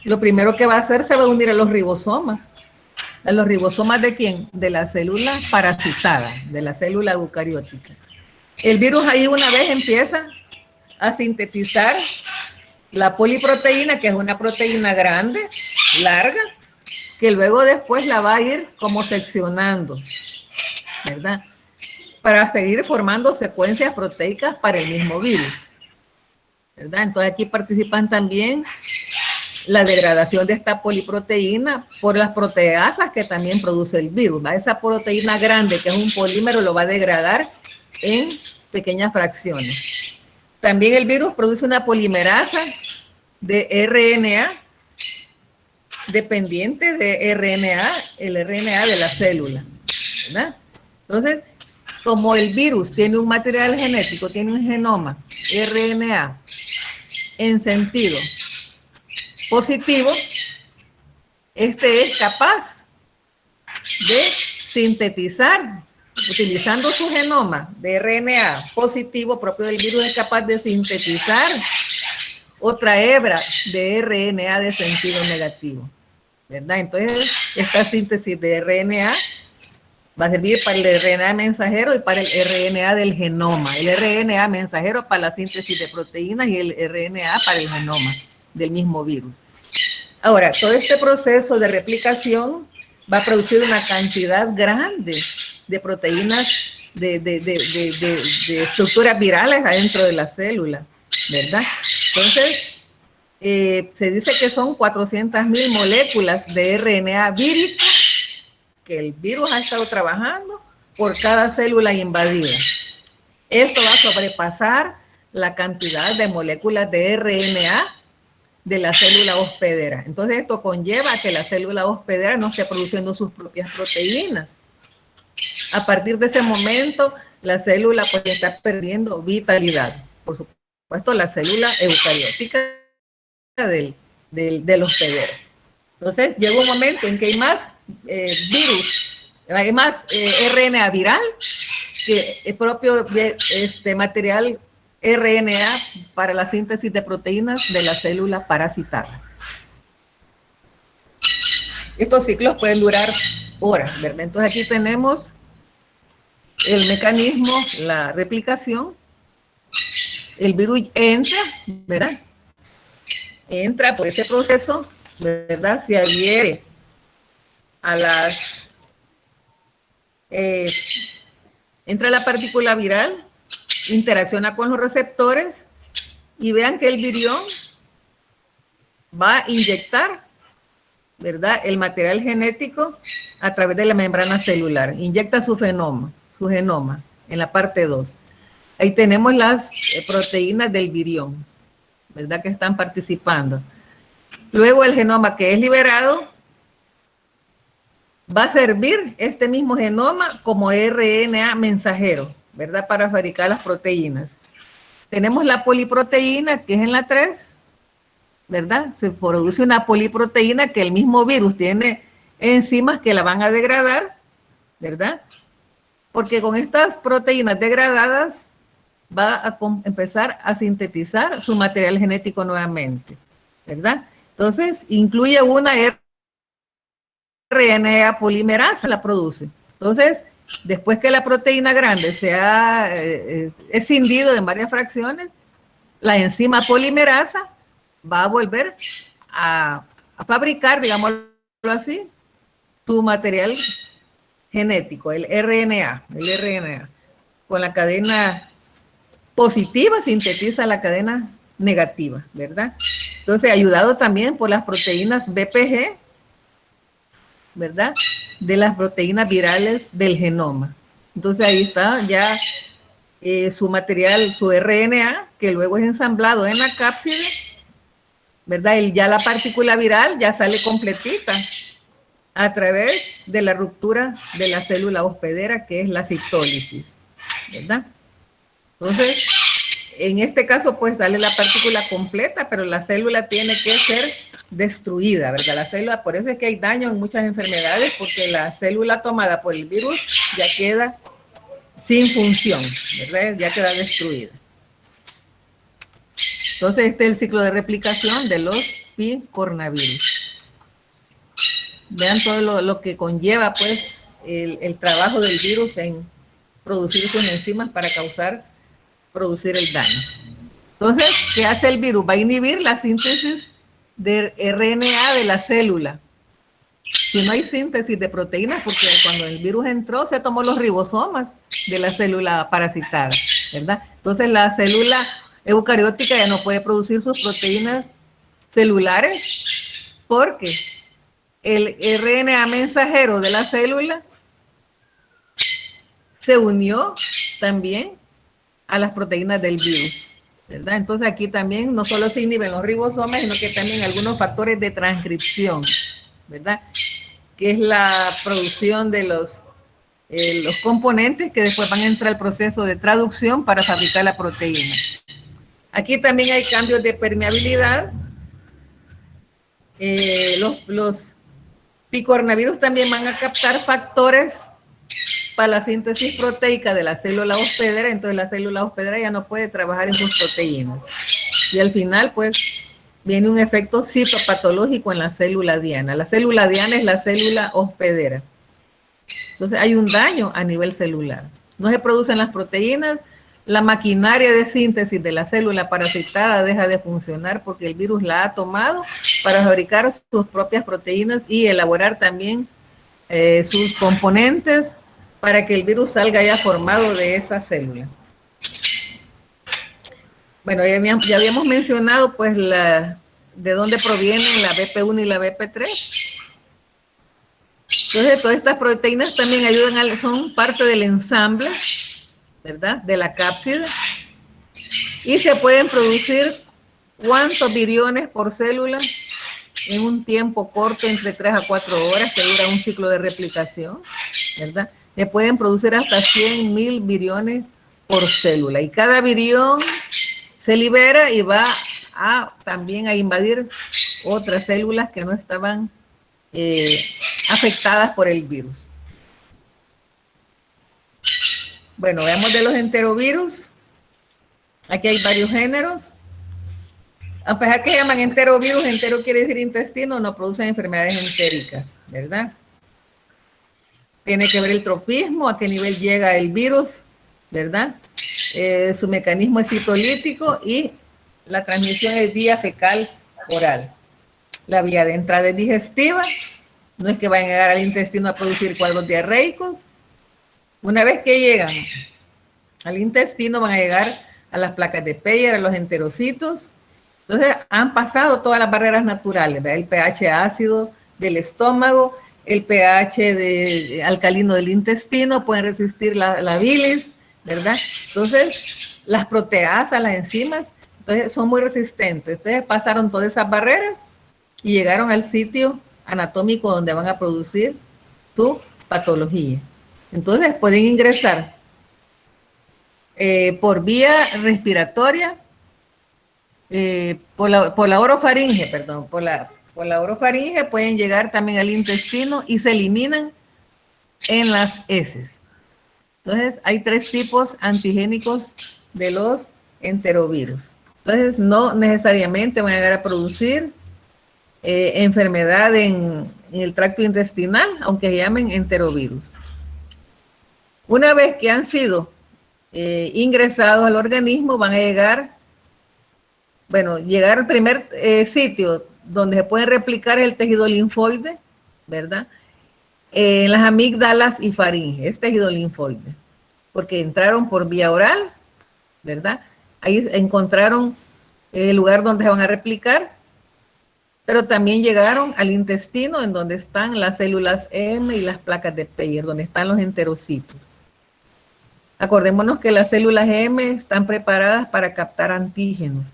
lo primero que va a hacer se va a unir a los ribosomas. ¿A los ribosomas de quién? De la célula parasitada, de la célula eucariótica. El virus ahí una vez empieza a sintetizar la poliproteína, que es una proteína grande, larga, que luego después la va a ir como seccionando, ¿verdad? Para seguir formando secuencias proteicas para el mismo virus, ¿verdad? Entonces aquí participan también la degradación de esta poliproteína por las proteasas que también produce el virus, ¿va? Esa proteína grande, que es un polímero, lo va a degradar en pequeñas fracciones. También el virus produce una polimerasa de RNA dependiente de RNA, el RNA de la célula, ¿verdad? Entonces, como el virus tiene un material genético, tiene un genoma RNA en sentido positivo, es capaz de sintetizar, utilizando su genoma de RNA positivo propio del virus, es capaz de sintetizar otra hebra de RNA de sentido negativo, ¿verdad? Entonces, esta síntesis de RNA va a servir para el RNA mensajero y para el RNA del genoma. El RNA mensajero para la síntesis de proteínas y el RNA para el genoma del mismo virus. Ahora, todo este proceso de replicación va a producir una cantidad grande de proteínas, de estructuras virales adentro de la célula, ¿verdad? Entonces, se dice que son 400.000 moléculas de RNA vírico que el virus ha estado trabajando por cada célula invadida. Esto va a sobrepasar la cantidad de moléculas de RNA de la célula hospedera. Entonces, esto conlleva a que la célula hospedera no esté produciendo sus propias proteínas. A partir de ese momento, la célula pues está perdiendo vitalidad. Por supuesto, la célula eucariótica del hospedero. Entonces, llega un momento en que hay más virus, hay más RNA viral que el propio material RNA para la síntesis de proteínas de la célula parasitada. Estos ciclos pueden durar horas, ¿verdad? Entonces aquí tenemos el mecanismo, la replicación. El virus entra, ¿verdad? Entra por ese proceso, ¿verdad? Se adhiere a las... entra la partícula viral, interacciona con los receptores y vean que el virión va a inyectar ¿verdad?, el material genético a través de la membrana celular. Inyecta su genoma en la parte 2. Ahí tenemos las proteínas del virión, ¿verdad?, que están participando. Luego el genoma que es liberado va a servir este mismo genoma como RNA mensajero, ¿verdad?, para fabricar las proteínas. Tenemos la poliproteína, que es en la 3, ¿verdad? Se produce una poliproteína que el mismo virus tiene enzimas que la van a degradar, ¿verdad? Porque con estas proteínas degradadas va a empezar a sintetizar su material genético nuevamente, ¿verdad? Entonces, incluye una RNA polimerasa, la produce. Entonces, después que la proteína grande se ha escindido en varias fracciones, la enzima polimerasa va a volver a fabricar, digámoslo así, tu material genético, el RNA. Con la cadena positiva sintetiza la cadena negativa, ¿verdad? Entonces, ayudado también por las proteínas BPG, ¿verdad?, de las proteínas virales del genoma. Entonces, ahí está ya su material, su RNA, que luego es ensamblado en la cápside, ¿verdad? Ya la partícula viral ya sale completita a través de la ruptura de la célula hospedera, que es la citólisis, ¿verdad? Entonces, en este caso, pues sale la partícula completa, pero la célula tiene que ser destruida, ¿verdad? La célula, por eso es que hay daño en muchas enfermedades, porque la célula tomada por el virus ya queda sin función, ¿verdad? Ya queda destruida. Entonces, este es el ciclo de replicación de los picornavirus. Vean todo lo que conlleva, pues, el trabajo del virus en producir sus enzimas para producir el daño. Entonces, ¿qué hace el virus? Va a inhibir la síntesis de RNA de la célula. Si no hay síntesis de proteínas, porque cuando el virus entró, se tomó los ribosomas de la célula parasitada, ¿verdad? Entonces, la célula eucariótica ya no puede producir sus proteínas celulares porque el RNA mensajero de la célula se unió también a las proteínas del virus, ¿verdad? Entonces aquí también no solo se inhiben los ribosomas, sino que también algunos factores de transcripción, ¿verdad?, que es la producción de los componentes que después van a entrar al proceso de traducción para fabricar la proteína. Aquí también hay cambios de permeabilidad. Los picornavirus también van a captar factores para la síntesis proteica de la célula hospedera, entonces la célula hospedera ya no puede trabajar en sus proteínas. Y al final, pues, viene un efecto citopatológico en la célula diana. La célula diana es la célula hospedera. Entonces hay un daño a nivel celular. No se producen las proteínas, la maquinaria de síntesis de la célula parasitada deja de funcionar porque el virus la ha tomado para fabricar sus propias proteínas y elaborar también sus componentes para que el virus salga ya formado de esa célula. Bueno, ya habíamos mencionado pues de dónde provienen la BP1 y la BP3. Entonces, todas estas proteínas también ayudan, son parte del ensamble, ¿verdad?, de la cápside, y se pueden producir cuántos viriones por célula en un tiempo corto, entre 3 a 4 horas, que dura un ciclo de replicación, ¿verdad? Se pueden producir hasta 100,000 viriones por célula, y cada virión se libera y va también a invadir otras células que no estaban afectadas por el virus. Bueno, veamos de los enterovirus. Aquí hay varios géneros. A pesar que llaman enterovirus, entero quiere decir intestino, no producen enfermedades entéricas, ¿verdad? Tiene que ver el tropismo, a qué nivel llega el virus, ¿verdad? Su mecanismo es citolítico y la transmisión es vía fecal oral. La vía de entrada es digestiva, no es que vayan a llegar al intestino a producir cuadros diarreicos. Una vez que llegan al intestino van a llegar a las placas de Peyer, a los enterocitos. Entonces han pasado todas las barreras naturales, ¿verdad? El pH ácido, del estómago, el pH alcalino del intestino, pueden resistir la bilis, ¿verdad? Entonces, las proteasas, las enzimas, entonces son muy resistentes. Entonces pasaron todas esas barreras y llegaron al sitio anatómico donde van a producir tu patología. Entonces pueden ingresar por vía respiratoria, por la orofaringe, perdón, por la orofaringe pueden llegar también al intestino y se eliminan en las heces. Entonces hay 3 tipos antigénicos de los enterovirus. Entonces no necesariamente van a llegar a producir enfermedad en el tracto intestinal, aunque se llamen enterovirus. Una vez que han sido ingresados al organismo, van a llegar, llegar al primer sitio donde se puede replicar el tejido linfoide, ¿verdad? En las amígdalas y faringe, es tejido linfoide, porque entraron por vía oral, ¿verdad? Ahí encontraron el lugar donde se van a replicar, pero también llegaron al intestino, en donde están las células M y las placas de Peyer, donde están los enterocitos. Acordémonos que las células M están preparadas para captar antígenos,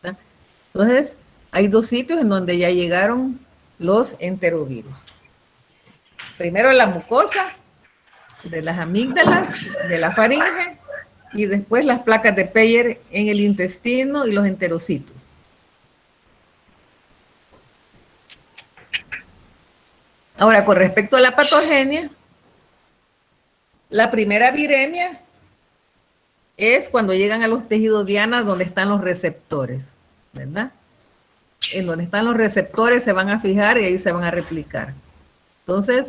¿verdad? Entonces, hay 2 sitios en donde ya llegaron los enterovirus. Primero la mucosa de las amígdalas, de la faringe, y después las placas de Peyer en el intestino y los enterocitos. Ahora, con respecto a la patogenia, la primera viremia es cuando llegan a los tejidos diana donde están los receptores, ¿verdad? En donde están los receptores se van a fijar y ahí se van a replicar. Entonces,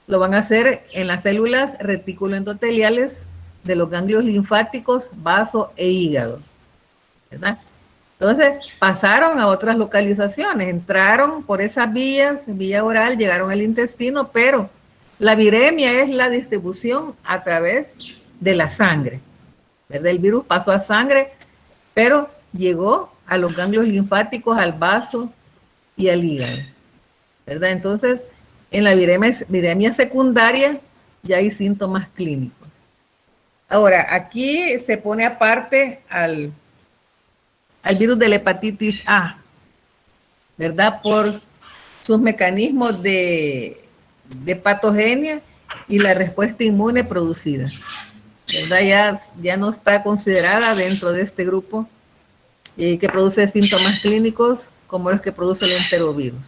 lo van a hacer en las células reticuloendoteliales de los ganglios linfáticos, vaso e hígado, ¿verdad? Entonces, pasaron a otras localizaciones, entraron por esas vías, vía oral, llegaron al intestino, pero la viremia es la distribución a través de la sangre, ¿verdad? El virus pasó a sangre, pero llegó a los ganglios linfáticos, al vaso y al hígado, ¿verdad? Entonces, en la viremia secundaria ya hay síntomas clínicos. Ahora, aquí se pone aparte al virus de la hepatitis A, ¿verdad? Por sus mecanismos de patogenia y la respuesta inmune producida, ¿verdad? Ya no está considerada dentro de este grupo que produce síntomas clínicos como los que produce el enterovirus.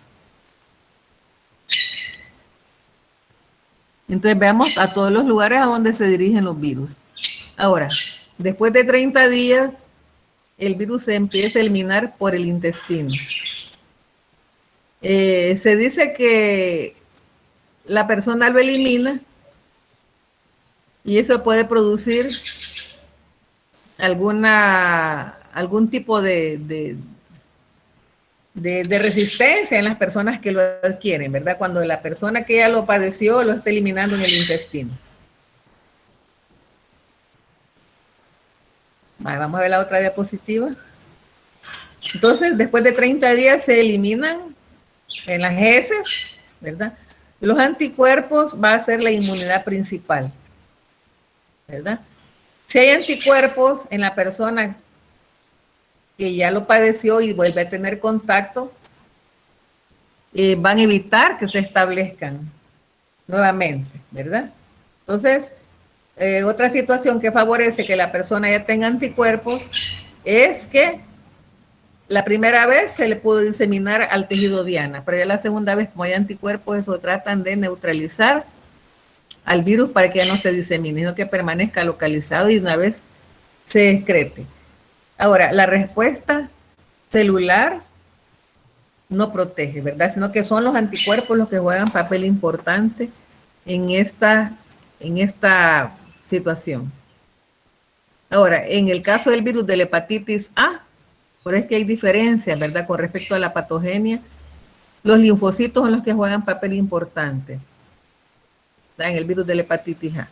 Entonces veamos a todos los lugares a donde se dirigen los virus. Ahora, después de 30 días, el virus se empieza a eliminar por el intestino. Se dice que la persona lo elimina y eso puede producir algún tipo de resistencia en las personas que lo adquieren, ¿verdad? Cuando la persona que ya lo padeció lo está eliminando en el intestino. Vamos a ver la otra diapositiva. Entonces, después de 30 días se eliminan en las heces, ¿verdad? Los anticuerpos va a ser la inmunidad principal, ¿verdad? Si hay anticuerpos en la persona que ya lo padeció y vuelve a tener contacto, van a evitar que se establezcan nuevamente, ¿verdad? Entonces, otra situación que favorece que la persona ya tenga anticuerpos es que la primera vez se le pudo diseminar al tejido diana, pero ya la segunda vez, como hay anticuerpos, eso tratan de neutralizar al virus para que ya no se disemine, sino que permanezca localizado y una vez se excrete. Ahora, la respuesta celular no protege, ¿verdad? Sino que son los anticuerpos los que juegan papel importante en esta situación. Ahora, en el caso del virus de la hepatitis A, por eso es que hay diferencias, ¿verdad? Con respecto a la patogenia, los linfocitos son los que juegan papel importante, ¿verdad? En el virus de la hepatitis A.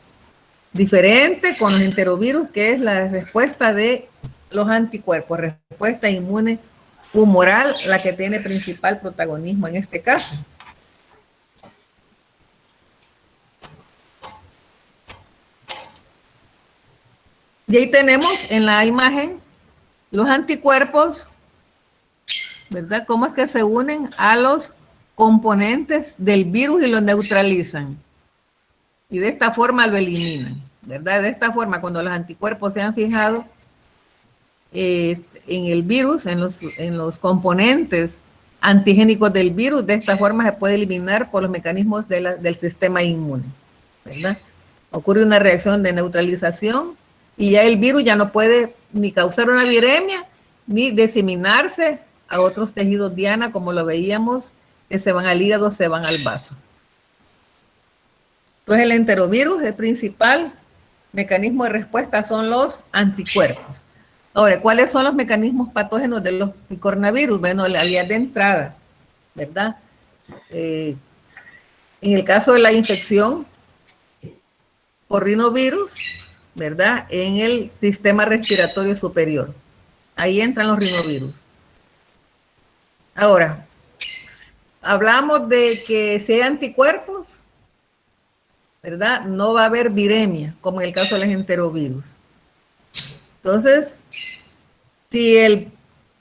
Diferente con los enterovirus, que es la respuesta de los anticuerpos, respuesta inmune humoral, la que tiene principal protagonismo en este caso. Y ahí tenemos en la imagen los anticuerpos, ¿verdad? Cómo es que se unen a los componentes del virus y lo neutralizan. Y de esta forma lo eliminan, ¿verdad? De esta forma, cuando los anticuerpos se han fijado en el virus, en los componentes antigénicos del virus, de esta forma se puede eliminar por los mecanismos del sistema inmune, ¿verdad? Ocurre una reacción de neutralización y ya el virus ya no puede ni causar una viremia ni diseminarse a otros tejidos diana, como lo veíamos, que se van al hígado, se van al vaso. Entonces el enterovirus, el principal mecanismo de respuesta son los anticuerpos. Ahora, ¿cuáles son los mecanismos patógenos de los coronavirus? Bueno, la vía de entrada, ¿verdad? En el caso de la infección por rinovirus, ¿verdad? En el sistema respiratorio superior. Ahí entran los rinovirus. Ahora, hablamos de que si hay anticuerpos, ¿verdad? No va a haber viremia, como en el caso de los enterovirus. Entonces, si el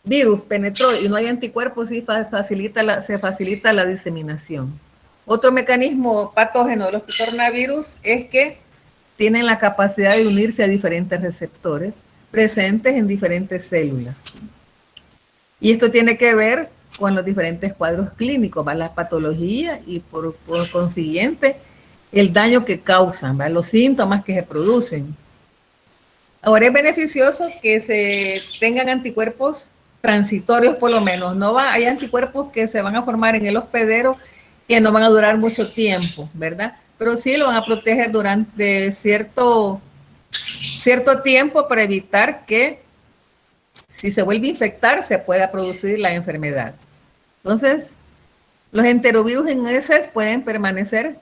virus penetró y no hay anticuerpos, sí se facilita la diseminación. Otro mecanismo patógeno de los coronavirus es que tienen la capacidad de unirse a diferentes receptores presentes en diferentes células. Y esto tiene que ver con los diferentes cuadros clínicos, ¿va? La patología y por consiguiente el daño que causan, ¿va? Los síntomas que se producen. Ahora es beneficioso que se tengan anticuerpos transitorios por lo menos. Hay anticuerpos que se van a formar en el hospedero que no van a durar mucho tiempo, ¿verdad? Pero sí lo van a proteger durante cierto tiempo para evitar que si se vuelve a infectar se pueda producir la enfermedad. Entonces, los enterovirus en heces pueden permanecer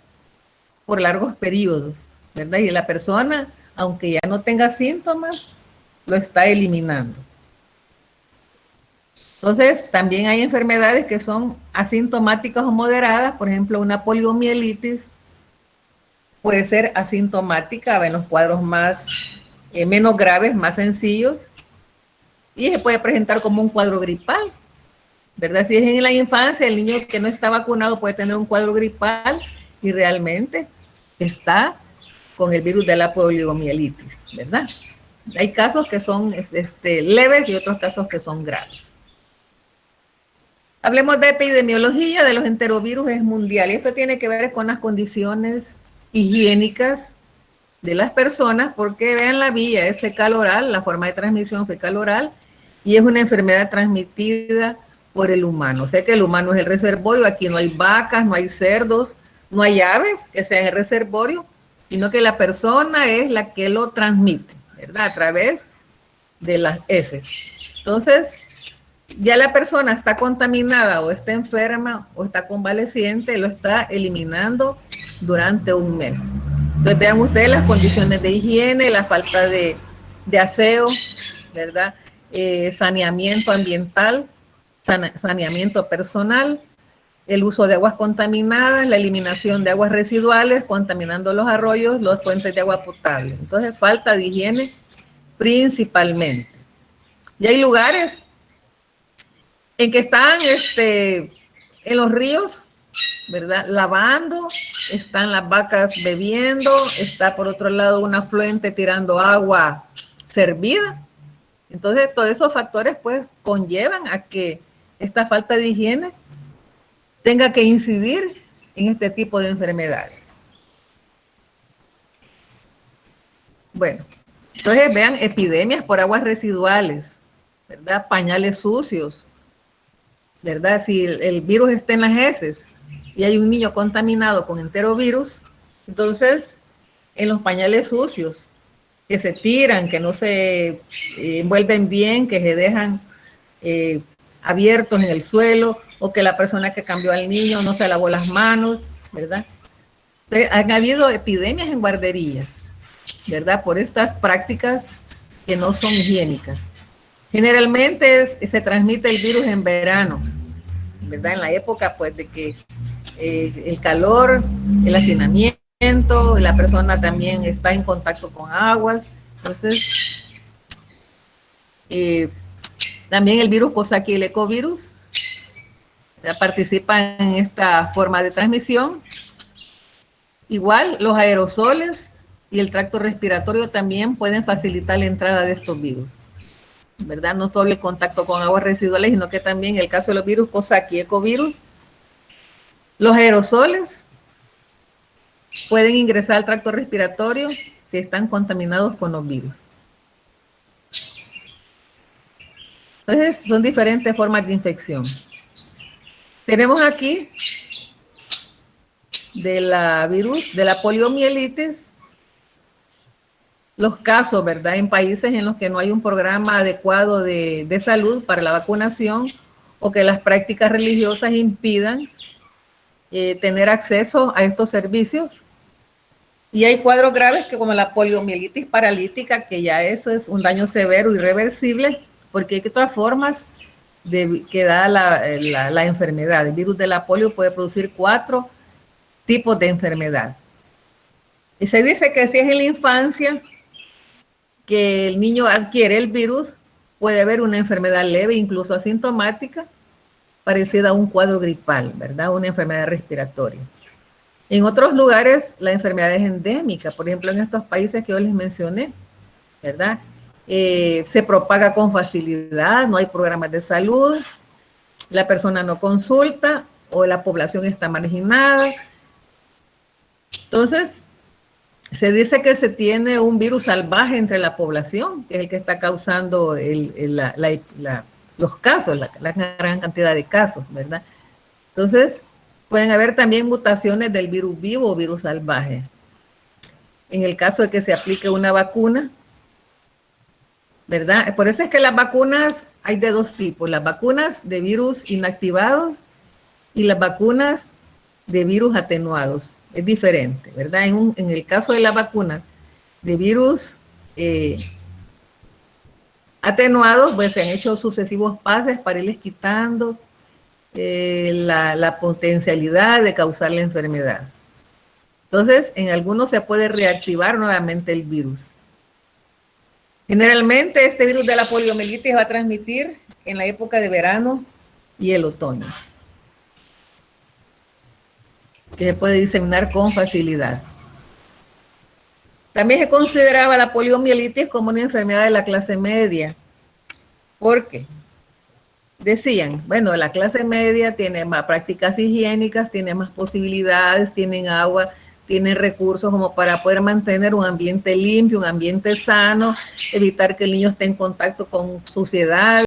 por largos periodos, ¿verdad? Y la persona, aunque ya no tenga síntomas, lo está eliminando. Entonces, también hay enfermedades que son asintomáticas o moderadas, por ejemplo, una poliomielitis puede ser asintomática en los cuadros menos graves, más sencillos, y se puede presentar como un cuadro gripal, ¿verdad? Si es en la infancia, el niño que no está vacunado puede tener un cuadro gripal y realmente está con el virus de la poliomielitis, ¿verdad? Hay casos que son leves y otros casos que son graves. Hablemos de epidemiología de los enterovirus, es mundial. Y esto tiene que ver con las condiciones higiénicas de las personas, porque vean la vía, es fecal oral, la forma de transmisión fecal oral, y es una enfermedad transmitida por el humano. O sea que el humano es el reservorio, aquí no hay vacas, no hay cerdos, no hay aves que sean el reservorio, sino que la persona es la que lo transmite, ¿verdad? A través de las heces. Entonces, ya la persona está contaminada o está enferma o está convaleciente, lo está eliminando durante un mes. Entonces vean ustedes las condiciones de higiene, la falta de aseo, ¿verdad? Saneamiento ambiental, saneamiento personal, el uso de aguas contaminadas, la eliminación de aguas residuales, contaminando los arroyos, las fuentes de agua potable. Entonces falta de higiene principalmente. Y hay lugares en que están en los ríos, ¿verdad? Lavando, están las vacas bebiendo, está por otro lado un afluente tirando agua servida. Entonces, todos esos factores pues conllevan a que esta falta de higiene tenga que incidir en este tipo de enfermedades. Bueno, entonces vean epidemias por aguas residuales, ¿verdad? Pañales sucios, ¿verdad? Si el virus está en las heces y hay un niño contaminado con enterovirus, entonces en los pañales sucios que se tiran, que no se envuelven bien, que se dejan abiertos en el suelo, o que la persona que cambió al niño no se lavó las manos, ¿verdad? Entonces, han habido epidemias en guarderías, ¿verdad? Por estas prácticas que no son higiénicas. Generalmente se transmite el virus en verano, ¿verdad? En la época, pues, de que el calor, el hacinamiento, la persona también está en contacto con aguas. Entonces, También el virus Coxsackie y el ecovirus participan en esta forma de transmisión. Igual los aerosoles y el tracto respiratorio también pueden facilitar la entrada de estos virus, ¿verdad? No solo el contacto con aguas residuales, sino que también en el caso de los virus Coxsackie y ecovirus, los aerosoles pueden ingresar al tracto respiratorio si están contaminados con los virus. Entonces, son diferentes formas de infección. Tenemos aquí de la poliomielitis, los casos, ¿verdad? En países en los que no hay un programa adecuado de salud para la vacunación o que las prácticas religiosas impidan tener acceso a estos servicios. Y hay cuadros graves que como la poliomielitis paralítica, que ya eso es un daño severo, irreversible, porque hay otras formas que da la enfermedad. El virus de la polio puede producir 4 tipos de enfermedad. Y se dice que si es en la infancia que el niño adquiere el virus, puede haber una enfermedad leve, incluso asintomática, parecida a un cuadro gripal, ¿verdad? Una enfermedad respiratoria. En otros lugares, la enfermedad es endémica. Por ejemplo, en estos países que yo les mencioné, ¿verdad? Se propaga con facilidad, no hay programas de salud, la persona no consulta o la población está marginada. Entonces, se dice que se tiene un virus salvaje entre la población, que es el que está causando los casos, la gran cantidad de casos, ¿verdad? Entonces, pueden haber también mutaciones del virus vivo o virus salvaje. En el caso de que se aplique una vacuna, ¿verdad? Por eso es que las vacunas hay de 2 tipos, las vacunas de virus inactivados y las vacunas de virus atenuados. Es diferente, ¿verdad? En el caso de la vacuna de virus atenuados, pues se han hecho sucesivos pases para irles quitando la potencialidad de causar la enfermedad. Entonces, en algunos se puede reactivar nuevamente el virus. Generalmente, este virus de la poliomielitis va a transmitir en la época de verano y el otoño, que se puede diseminar con facilidad. También se consideraba la poliomielitis como una enfermedad de la clase media, porque decían, bueno, la clase media tiene más prácticas higiénicas, tiene más posibilidades, tienen agua, tienen recursos como para poder mantener un ambiente limpio, un ambiente sano, evitar que el niño esté en contacto con suciedad.